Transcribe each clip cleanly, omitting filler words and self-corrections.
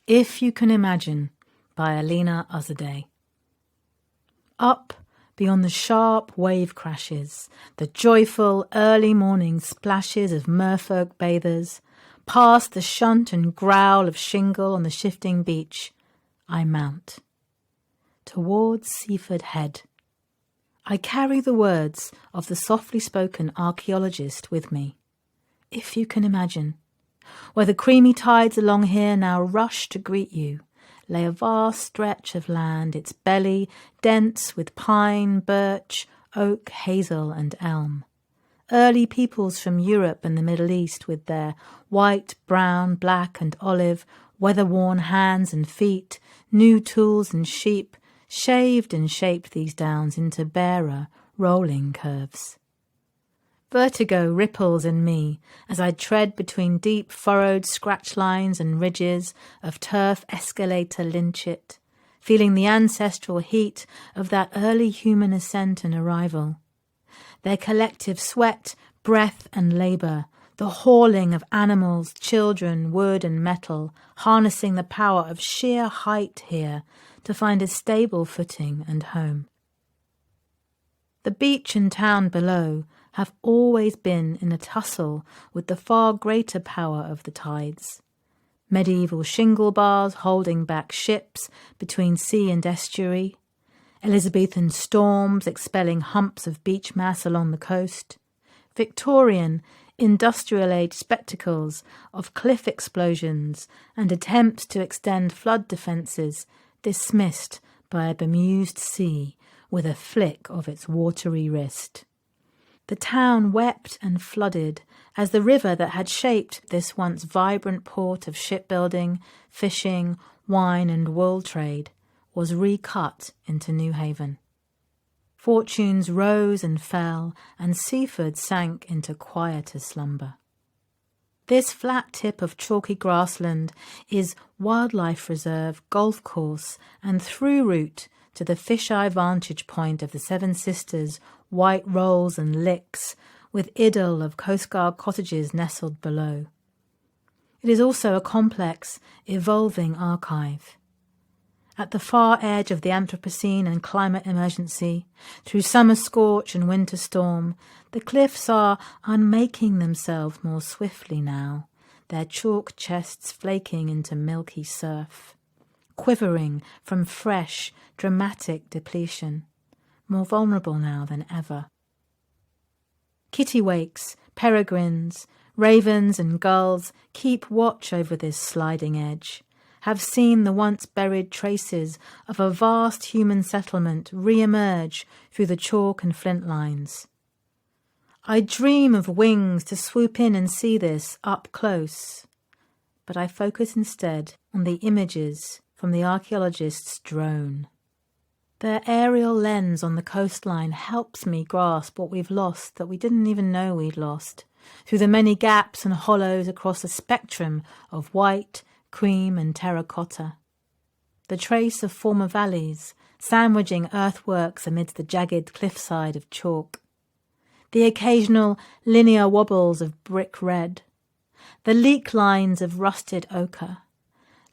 If You Can Imagine by Alina Uzadeh. Up beyond the sharp wave crashes, the joyful early morning splashes of merfolk bathers, past the shunt and growl of shingle on the shifting beach, I mount. Towards Seaford Head. I carry the words of the softly spoken archeologist with me. If you can imagine, where the creamy tides along here now rush to greet you, lay a vast stretch of land, its belly dense with pine, birch, oak, hazel and elm. Early peoples from Europe and the Middle East with their white, brown, black and olive, weather-worn hands and feet, new tools and sheep, shaved and shaped these downs into barer, rolling curves. Vertigo ripples in me as I tread between deep furrowed scratch lines and ridges of turf escalator lynchet, feeling the ancestral heat of that early human ascent and arrival. Their collective sweat, breath and labour, the hauling of animals, children, wood and metal, harnessing the power of sheer height here to find a stable footing and home. The beach and town below have always been in a tussle with the far greater power of the tides. Medieval shingle bars holding back ships between sea and estuary, Elizabethan storms expelling humps of beach mass along the coast, Victorian industrial age spectacles of cliff explosions and attempts to extend flood defences dismissed by a bemused sea with a flick of its watery wrist. The town wept and flooded as the river that had shaped this once vibrant port of shipbuilding, fishing, wine and wool trade was recut into New Haven. Fortunes rose and fell, and Seaford sank into quieter slumber. This flat tip of chalky grassland is wildlife reserve, golf course and through route to the fisheye vantage point of the Seven Sisters, white rolls and licks, with idyll of coastguard cottages nestled below. It is also a complex, evolving archive. At the far edge of the Anthropocene and climate emergency, through summer scorch and winter storm, the cliffs are unmaking themselves more swiftly now, their chalk chests flaking into milky surf, quivering from fresh, dramatic depletion, more vulnerable now than ever. Kittiwakes, peregrines, ravens and gulls keep watch over this sliding edge, have seen the once buried traces of a vast human settlement re-emerge through the chalk and flint lines. I dream of wings to swoop in and see this up close, but I focus instead on the images from the archaeologist's drone. Their aerial lens on the coastline helps me grasp what we've lost that we didn't even know we'd lost, through the many gaps and hollows across a spectrum of white, cream and terracotta. The trace of former valleys, sandwiching earthworks amidst the jagged cliffside of chalk. The occasional linear wobbles of brick red. The leak lines of rusted ochre.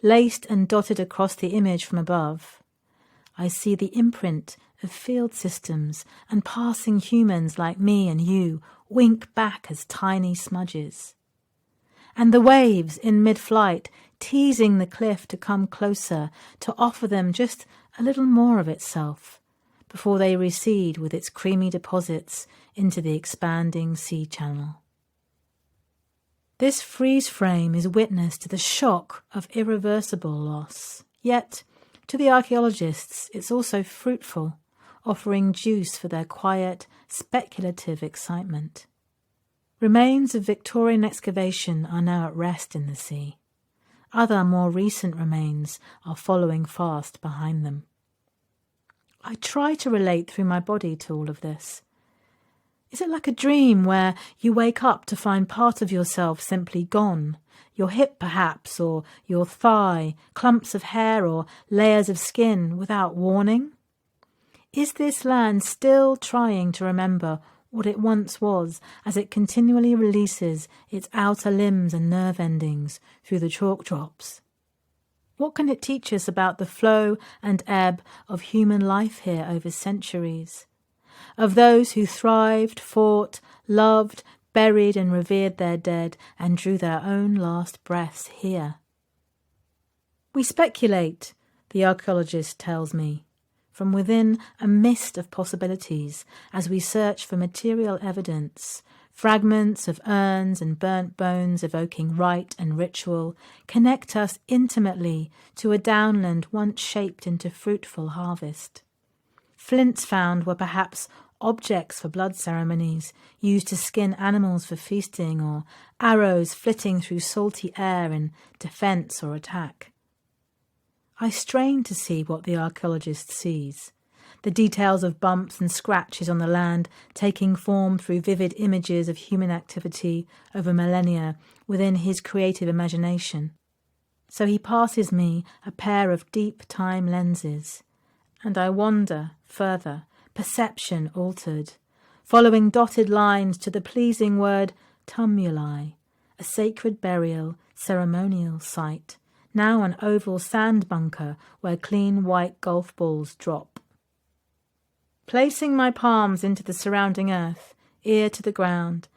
Laced and dotted across the image from above, I see the imprint of field systems and passing humans like me and you wink back as tiny smudges. And the waves in mid-flight teasing the cliff to come closer, to offer them just a little more of itself, before they recede with its creamy deposits into the expanding sea channel. This freeze frame is witness to the shock of irreversible loss, yet to the archaeologists it's also fruitful, offering juice for their quiet, speculative excitement. Remains of Victorian excavation are now at rest in the sea. Other more recent remains are following fast behind them. I try to relate through my body to all of this. Is it like a dream where you wake up to find part of yourself simply gone? Your hip perhaps, or your thigh, clumps of hair or layers of skin without warning? Is this land still trying to remember what it once was as it continually releases its outer limbs and nerve endings through the chalk drops? What can it teach us about the flow and ebb of human life here over centuries? Of those who thrived, fought, loved, buried and revered their dead, and drew their own last breaths here. We speculate, the archeologist tells me, from within a mist of possibilities as we search for material evidence. Fragments of urns and burnt bones evoking rite and ritual connect us intimately to a downland once shaped into fruitful harvest. Flints found were perhaps objects for blood ceremonies, used to skin animals for feasting, or arrows flitting through salty air in defence or attack. I strain to see what the archaeologist sees. The details of bumps and scratches on the land taking form through vivid images of human activity over millennia within his creative imagination. So he passes me a pair of deep time lenses, and I wander further, perception altered, following dotted lines to the pleasing word tumuli, a sacred burial ceremonial site, now an oval sand bunker where clean white golf balls drop. Placing my palms into the surrounding earth, ear to the ground,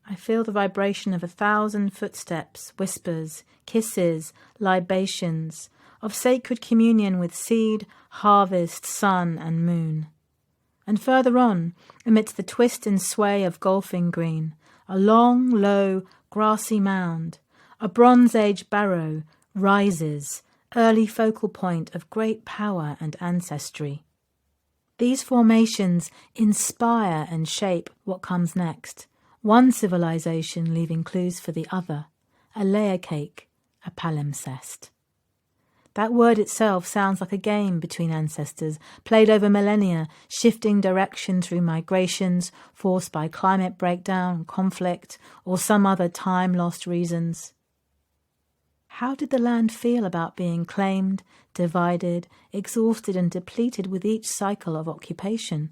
I feel the vibration of 1,000 footsteps, whispers, kisses, libations, of sacred communion with seed, harvest, sun and moon. And further on, amidst the twist and sway of golfing green, a long, low, grassy mound, a Bronze Age barrow, rises, early focal point of great power and ancestry. These formations inspire and shape what comes next, one civilization leaving clues for the other, a layer cake, a palimpsest. That word itself sounds like a game between ancestors, played over millennia, shifting direction through migrations forced by climate breakdown, conflict, or some other time-lost reasons. How did the land feel about being claimed, divided, exhausted and depleted with each cycle of occupation?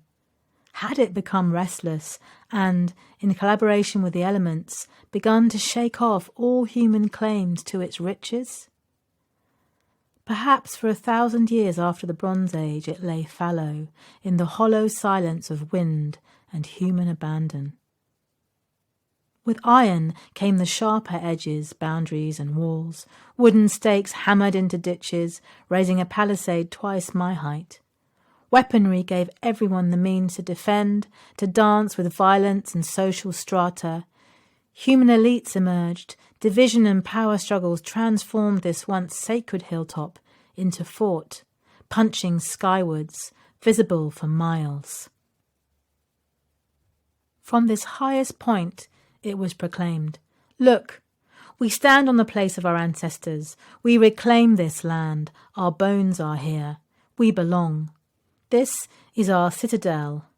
Had it become restless and, in collaboration with the elements, begun to shake off all human claims to its riches? Perhaps for 1,000 years after the Bronze Age it lay fallow, in the hollow silence of wind and human abandon. With iron came the sharper edges, boundaries and walls, wooden stakes hammered into ditches, raising a palisade twice my height. Weaponry gave everyone the means to defend, to dance with violence and social strata. Human elites emerged, division and power struggles transformed this once sacred hilltop into fort, punching skywards, visible for miles. From this highest point, it was proclaimed, "Look, we stand on the place of our ancestors. We reclaim this land. Our bones are here. We belong. This is our citadel,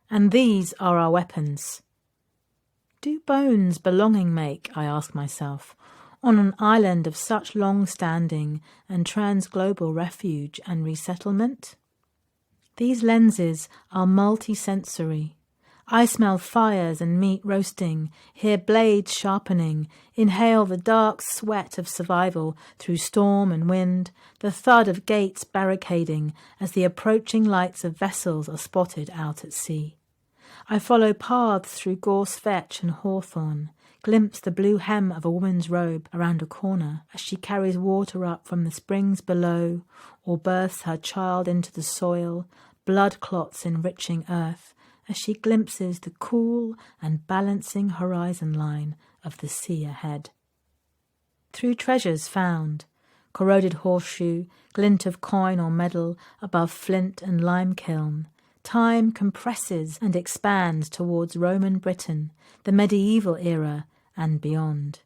and these are our weapons." Do bones belonging make, I ask myself, on an island of such long-standing and trans-global refuge and resettlement? These lenses are multi-sensory. I smell fires and meat roasting, hear blades sharpening, inhale the dark sweat of survival through storm and wind, the thud of gates barricading as the approaching lights of vessels are spotted out at sea. I follow paths through gorse vetch and hawthorn, glimpse the blue hem of a woman's robe around a corner as she carries water up from the springs below or births her child into the soil, blood clots enriching earth, as she glimpses the cool and balancing horizon line of the sea ahead. Through treasures found, corroded horseshoe, glint of coin or medal above flint and lime kiln, time compresses and expands towards Roman Britain, the medieval era and beyond.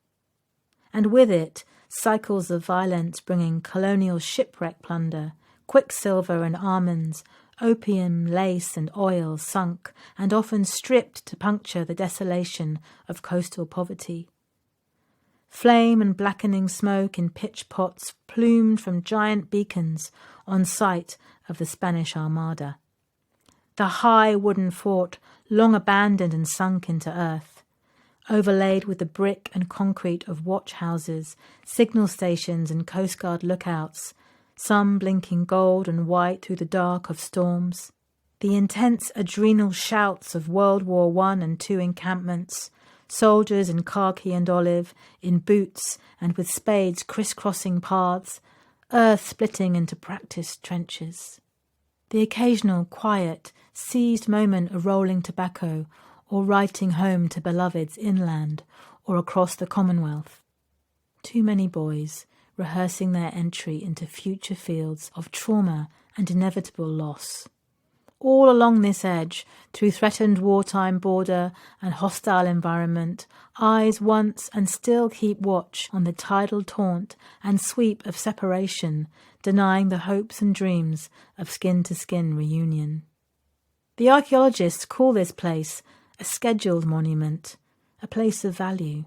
And with it, cycles of violence bringing colonial shipwreck plunder, quicksilver and almonds, opium, lace and oil sunk and often stripped to puncture the desolation of coastal poverty. Flame and blackening smoke in pitch pots plumed from giant beacons on site of the Spanish Armada. The high wooden fort, long abandoned and sunk into earth. overlaid with the brick and concrete of watch houses, signal stations and coastguard lookouts, some blinking gold and white through the dark of storms. The intense adrenal shouts of World War I and II encampments, soldiers in khaki and olive, in boots and with spades crisscrossing paths, earth splitting into practiced trenches. The occasional quiet, seized moment of rolling tobacco or writing home to beloveds inland or across the Commonwealth. Too many boys rehearsing their entry into future fields of trauma and inevitable loss. All along this edge, through threatened wartime border and hostile environment, eyes once and still keep watch on the tidal taunt and sweep of separation, denying the hopes and dreams of skin-to-skin reunion. The archaeologists call this place a scheduled monument, a place of value.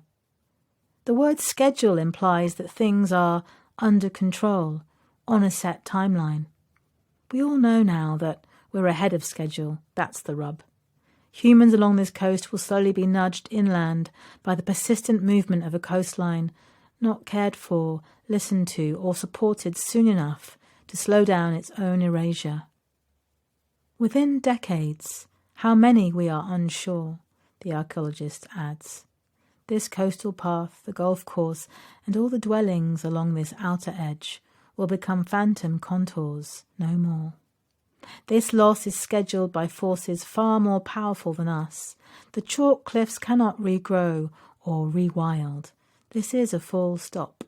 The word schedule implies that things are under control, on a set timeline. We all know now that we're ahead of schedule, that's the rub. Humans along this coast will slowly be nudged inland by the persistent movement of a coastline, not cared for, listened to, or supported soon enough to slow down its own erasure. Within decades, how many we are unsure, the archaeologist adds. This coastal path, the golf course, and all the dwellings along this outer edge will become phantom contours, no more. This loss is scheduled by forces far more powerful than us. The chalk cliffs cannot regrow or rewild. This is a full stop.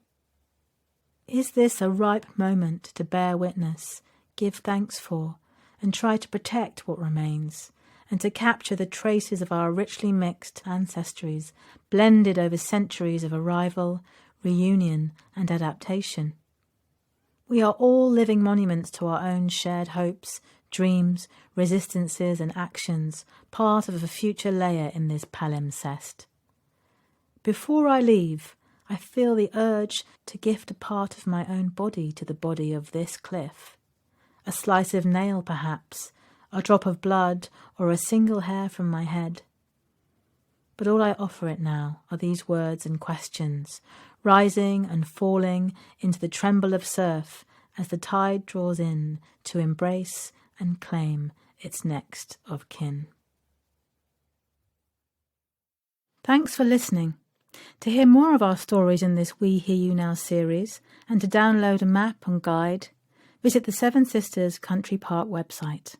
Is this a ripe moment to bear witness, give thanks for, and try to protect what remains, and to capture the traces of our richly mixed ancestries, blended over centuries of arrival, reunion, and adaptation? We are all living monuments to our own shared hopes, dreams, resistances and actions, part of a future layer in this palimpsest. Before I leave, I feel the urge to gift a part of my own body to the body of this cliff. A slice of nail, perhaps, a drop of blood, or a single hair from my head. But all I offer it now are these words and questions, rising and falling into the tremble of surf as the tide draws in to embrace and claim its next of kin. Thanks for listening. To hear more of our stories in this We Hear You Now series, and to download a map and guide, visit the Seven Sisters Country Park website.